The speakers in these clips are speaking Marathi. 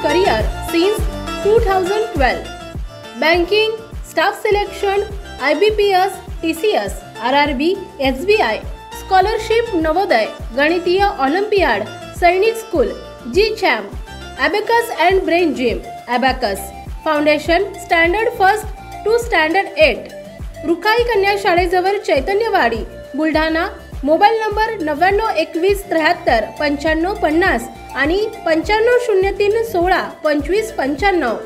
career since 2012. Banking, staff selection, IBPS, TCS, RRB, SBI, scholarship Navodaya, गणितीय ऑलिम्पियाड, सैनिक school, G-Champ, Abacus and Brain Gym, Abacus, Foundation, Standard 1st to Standard 8. रुखाई कन्या शाळेजवळ चैतन्यवाडी, बुलढाणा. मोबाईल नंबर 9921739550 आणि 9503162595.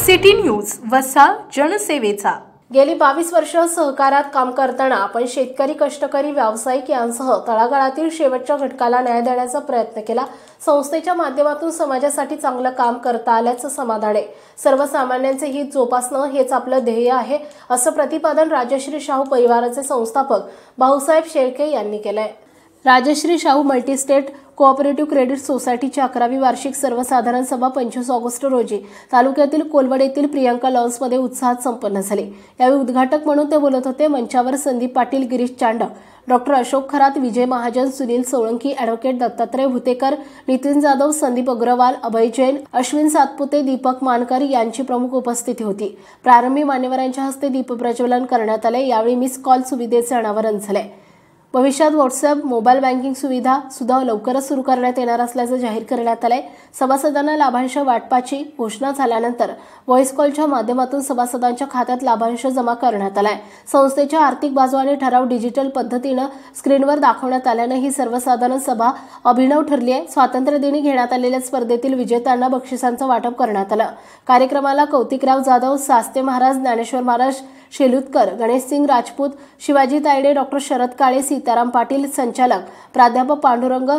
सिटी न्यूज, वसा जनसेवेचा. गेली 22 वर्ष सहकारात काम करताना आपण शेतकरी, कष्टकरी, व्यावसायिक यांसह तळागाळातील शेवटच्या घटकाला न्याय देण्याचा प्रयत्न केला. संस्थेच्या माध्यमातून समाजासाठी चांगलं काम करता आल्याचं समाधान आहे. सर्वसामान्यांचे हित जोपासणं हेच आपलं ध्येय आहे, असं प्रतिपादन राजश्री शाहू परिवाराचे संस्थापक भाऊसाहेब शेळके यांनी केलंय. Rajshree Shahu multistate cooperative credit सोसायटीची 11वी वार्षिक सर्वसाधारण सभा 25 ऑगस्ट रोजी तालुक्यातील कोलवड येथील प्रियंका लॉन्समध्ये उत्साहात संपन्न झाली. यावेळी उद्घाटक म्हणून ते बोलत होते. मंचावर संदीप पाटील, गिरीश चांडक, डॉक्टर अशोक खरात, विजय महाजन, सुनील सोळंकी, ॲडव्होकेट दत्तात्रय भुतेकर, नितीन जाधव, संदीप अग्रवाल, अभय जैन, अश्विन सातपुते, दीपक मानकर यांची प्रमुख उपस्थिती होती. प्रारंभी मान्यवरांच्या हस्ते दीप प्रज्वलन करण्यात आले. यावेळी मिस कॉल सुविधेचे अनावरण झाले. भविष्यात व्हॉट्सअप, मोबाईल बँकिंग सुविधा सुद्धा लवकरच सुरू करण्यात येणार असल्याचं जाहीर करण्यात आलंय. सभासदांना लाभांश वाटपाची घोषणा झाल्यानंतर व्हॉइस कॉलच्या माध्यमातून सभासदांच्या खात्यात लाभांश जमा करण्यात आलाय. संस्थेच्या आर्थिक बाजू आणि ठराव डिजिटल पद्धतीनं स्क्रीनवर दाखवण्यात आल्यानं ही सर्वसाधारण सभा अभिनव ठरली आहे. स्वातंत्र्यदिनी घेण्यात आलेल्या स्पर्धेतील विजेत्यांना बक्षिसांचं वाटप करण्यात आलं. कार्यक्रमाला कौतिकराव जाधव, सास्ते महाराज, ज्ञानेश्वर महाराज शेलुतकर, गणेशसिंग राजपूत, शिवाजी तायडे, डॉक्टर शरद काळे, सीताराम पाटील, संचालक प्राध्यापक पांडुरंग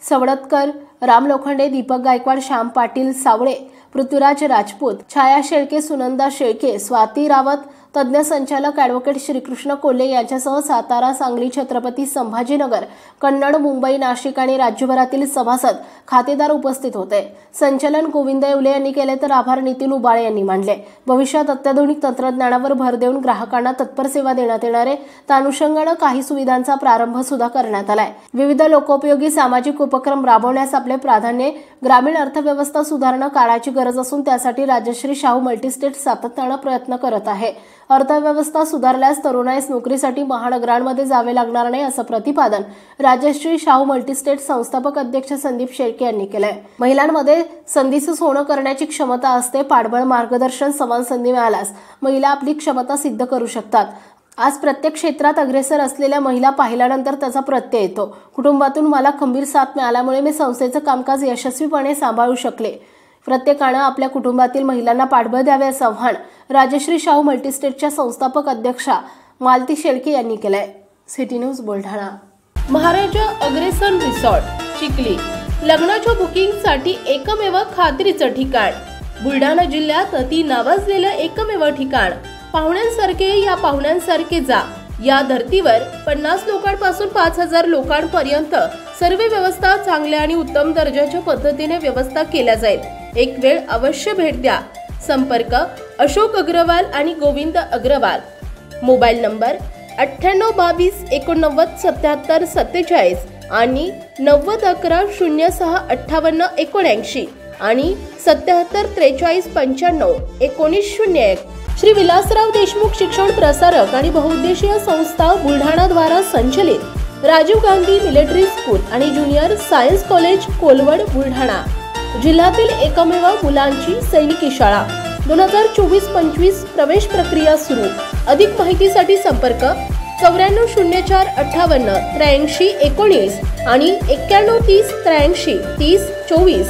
सवडतकर, राम लोखंडे, दीपक गायकवाड, श्याम पाटील सावळे, पृथ्वीराज राजपूत, छाया शेळके, सुनंदा शेळके, स्वाती रावत, तज्ज्ञ संचालक ॲडव्होकेट श्रीकृष्ण कोल्हे यांच्यासह सातारा, सांगली, छत्रपती संभाजीनगर, कन्नड, मुंबई, नाशिक आणि राज्यभरातील सभासद, खातेदार उपस्थित होते. संचालन गोविंद येवले यांनी केले तर आभार नितीन उबाळे यांनी मानले. भविष्यात अत्याधुनिक तंत्रज्ञानावर भर देऊन ग्राहकांना तत्पर सेवा देण्यात येणार आहे. त्या अनुषंगाने काही सुविधांचा प्रारंभ सुद्धा करण्यात आलाय. विविध लोकोपयोगी सामाजिक उपक्रम राबवण्यास आपले प्राधान्य. ग्रामीण अर्थव्यवस्था सुधारणं काळाची गरज असून त्यासाठी राजश्री शाहू मल्टीस्टेट सातत्यानं प्रयत्न करत आहे. अर्थव्यवस्था सुधारल्यास तरुणाईस नोकरीसाठी महानगरांमध्ये जावे लागणार नाही, असं प्रतिपादन राजश्री शाहू मल्टीस्टेट संस्थापक अध्यक्ष संदीप शेळके यांनी केलंय. महिलांमध्ये संधीचं सोनं करण्याची क्षमता असते. पाठबळ, मार्गदर्शन, समान संधी मिळाल्यास महिला आपली क्षमता सिद्ध करू शकतात. आज प्रत्येक क्षेत्रात अग्रेसर असलेल्या महिला पाहिल्यानंतर त्याचा प्रत्यय येतो. कुटुंबातून मला खंबीर साथ मिळाल्यामुळे मी संस्थेचं कामकाज यशस्वीपणे सांभाळू शकले. प्रत्येकानं आपल्या कुटुंबातील महिलांना पाठबळ द्यावे असं आवाहन राजश्री शाहू मल्टीस्टेटच्या संस्थापक अध्यक्षा मालती शेळके यांनी केलंय. City news Buldhana. Maharaja Agrasen resort Chikhli, लग्नाच्या बुकिंगसाठी एकमेव खात्रीचं ठिकाण. बुलढाणा जिल्ह्यात अति नावाजलेलं एकमेव ठिकाण. पाहुण्यांसारखे या पाहुण्यांसारखे जा. या धर्तीवर 50 लोकांपासून 5000 लोकांपर्यंत सर्व व्यवस्था चांगल्या आणि उत्तम दर्जाच्या पद्धतीने व्यवस्था केल्या जाईल. एक वेळ अवश्य भेट द्या. संपर्क अशोक अग्रवाल आणि गोविंद अग्रवाल. मोबाईल नंबर 9822897747 आणि 9011065879 आणि 7743951901. श्री विलासराव देशमुख शिक्षण प्रसारक आणि बहुउद्देशीय संस्था बुलढाणा द्वारा संचलित राजीव गांधी मिलिटरी स्कूल आणि junior science college Kolwad Buldhana जिल्ह्यातील एकमेव मुलांची सैनिकी शाळा. 2024-25 प्रवेश प्रक्रिया सुरू. अधिक माहितीसाठी संपर्क 940458 8319 आणि 9130 83 30 24.